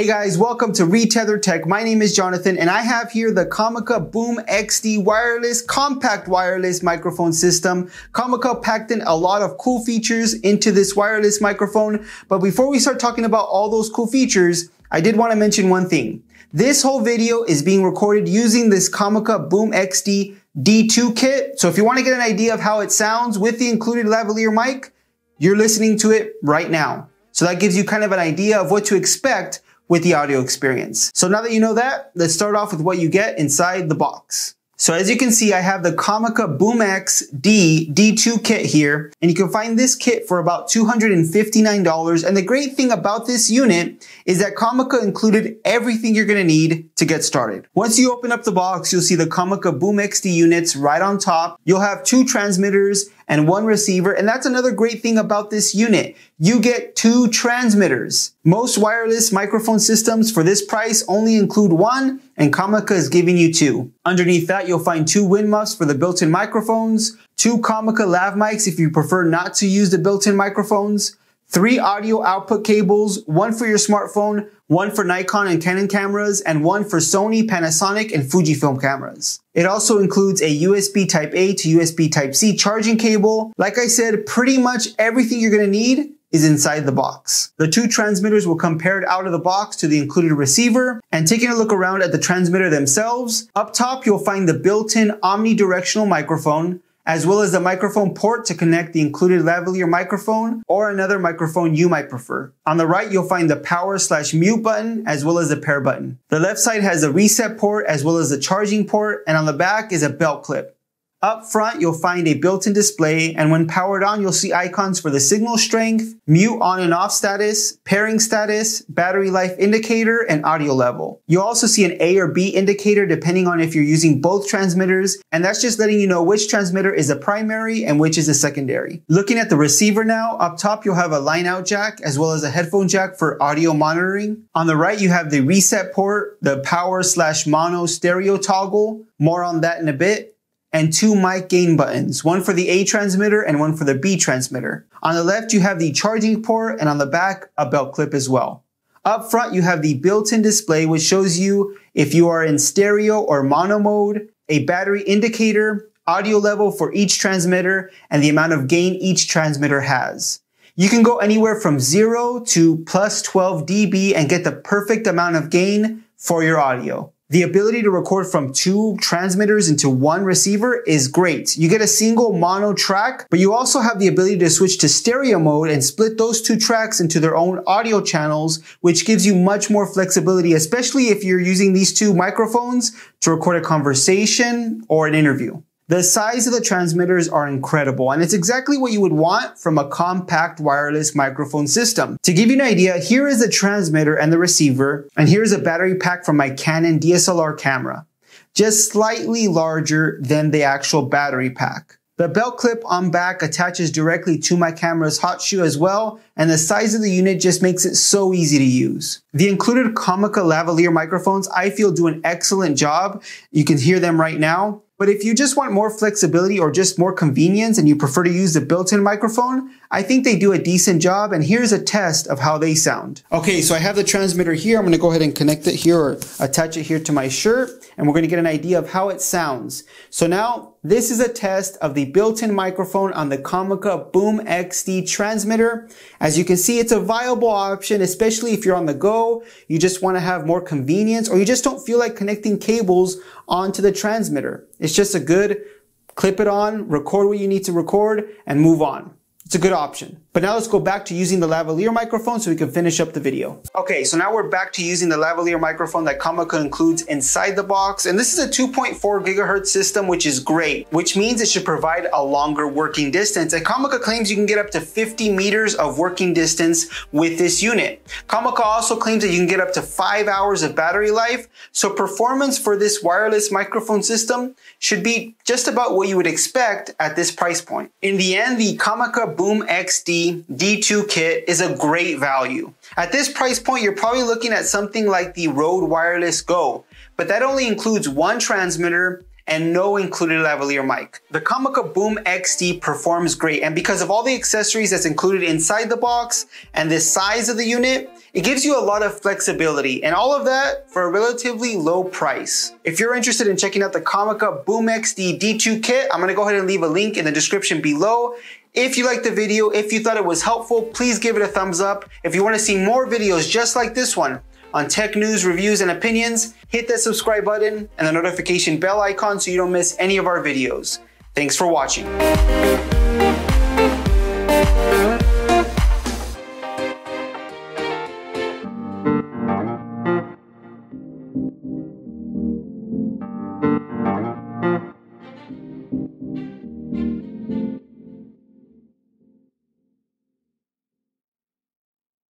Hey guys, welcome to Retether Tech. My name is Jonathan and I have here the Comica BoomX-D wireless, compact wireless microphone system. Comica packed in a lot of cool features into this wireless microphone. But before we start talking about all those cool features, I did want to mention one thing. This whole video is being recorded using this Comica BoomX-D D2 kit. So if you want to get an idea of how it sounds with the included lavalier mic, you're listening to it right now. So that gives you kind of an idea of what to expect with the audio experience. So now that you know that, let's start off with what you get inside the box. So as you can see, I have the Comica BoomX-D D2 kit here, and you can find this kit for about $259. And the great thing about this unit is that Comica included everything you're gonna need to get started. Once you open up the box, you'll see the Comica BoomX-D units right on top. You'll have 2 transmitters and 1 receiver, and that's another great thing about this unit. You get 2 transmitters. Most wireless microphone systems for this price only include 1, and Comica is giving you 2. Underneath that, you'll find 2 wind muffs for the built-in microphones, 2 Comica lav mics if you prefer not to use the built-in microphones, 3 audio output cables, 1 for your smartphone, 1 for Nikon and Canon cameras, and 1 for Sony, Panasonic, and Fujifilm cameras. It also includes a USB Type-A to USB Type-C charging cable. Like I said, pretty much everything you're gonna need is inside the box. The 2 transmitters will come paired out of the box to the included receiver. And taking a look around at the transmitter themselves, up top you'll find the built-in omnidirectional microphone, as well as the microphone port to connect the included lavalier microphone or another microphone you might prefer. On the right, you'll find the power/mute button as well as the pair button. The left side has a reset port as well as the charging port, and on the back is a belt clip. Up front, you'll find a built-in display, and when powered on, you'll see icons for the signal strength, mute on and off status, pairing status, battery life indicator, and audio level. You'll also see an A or B indicator depending on if you're using both transmitters, and that's just letting you know which transmitter is a primary and which is a secondary. Looking at the receiver now, up top you'll have a line-out jack as well as a headphone jack for audio monitoring. On the right, you have the reset port, the power/mono stereo toggle, more on that in a bit, and 2 mic gain buttons, 1 for the A transmitter and 1 for the B transmitter. On the left, you have the charging port, and on the back, a belt clip as well. Up front, you have the built-in display, which shows you if you are in stereo or mono mode, a battery indicator, audio level for each transmitter, and the amount of gain each transmitter has. You can go anywhere from 0 to plus 12 dB and get the perfect amount of gain for your audio. The ability to record from 2 transmitters into 1 receiver is great. You get a single mono track, but you also have the ability to switch to stereo mode and split those 2 tracks into their own audio channels, which gives you much more flexibility, especially if you're using these 2 microphones to record a conversation or an interview. The size of the transmitters are incredible, and it's exactly what you would want from a compact wireless microphone system. To give you an idea, here is the transmitter and the receiver, and here's a battery pack from my Canon DSLR camera. Just slightly larger than the actual battery pack. The belt clip on back attaches directly to my camera's hot shoe as well, and the size of the unit just makes it so easy to use. The included Comica lavalier microphones I feel do an excellent job. You can hear them right now. But if you just want more flexibility or just more convenience and you prefer to use the built-in microphone, I think they do a decent job, and here's a test of how they sound. Okay, so I have the transmitter here. I'm gonna go ahead and connect it here or attach it here to my shirt, and we're gonna get an idea of how it sounds. So now, this is a test of the built-in microphone on the Comica BoomX-D transmitter. As you can see, it's a viable option, especially if you're on the go, you just wanna have more convenience, or you just don't feel like connecting cables onto the transmitter. It's just a good clip it on, record what you need to record, and move on. It's a good option. But now let's go back to using the lavalier microphone so we can finish up the video. Okay, so now we're back to using the lavalier microphone that Comica includes inside the box. And this is a 2.4 gigahertz system, which is great, which means it should provide a longer working distance. And Comica claims you can get up to 50 meters of working distance with this unit. Comica also claims that you can get up to 5 hours of battery life. So performance for this wireless microphone system should be just about what you would expect at this price point. In the end, the Comica BoomX-D D2 kit is a great value. At this price point, you're probably looking at something like the Rode Wireless Go, but that only includes 1 transmitter and no included lavalier mic. The Comica BoomX-D performs great, and because of all the accessories that's included inside the box and the size of the unit, it gives you a lot of flexibility, and all of that for a relatively low price. If you're interested in checking out the Comica BoomX-D D2 kit, I'm gonna go ahead and leave a link in the description below. If you liked the video, if you thought it was helpful, please give it a thumbs up. If you wanna see more videos just like this one on tech news, reviews, and opinions, hit that subscribe button and the notification bell icon so you don't miss any of our videos. Thanks for watching.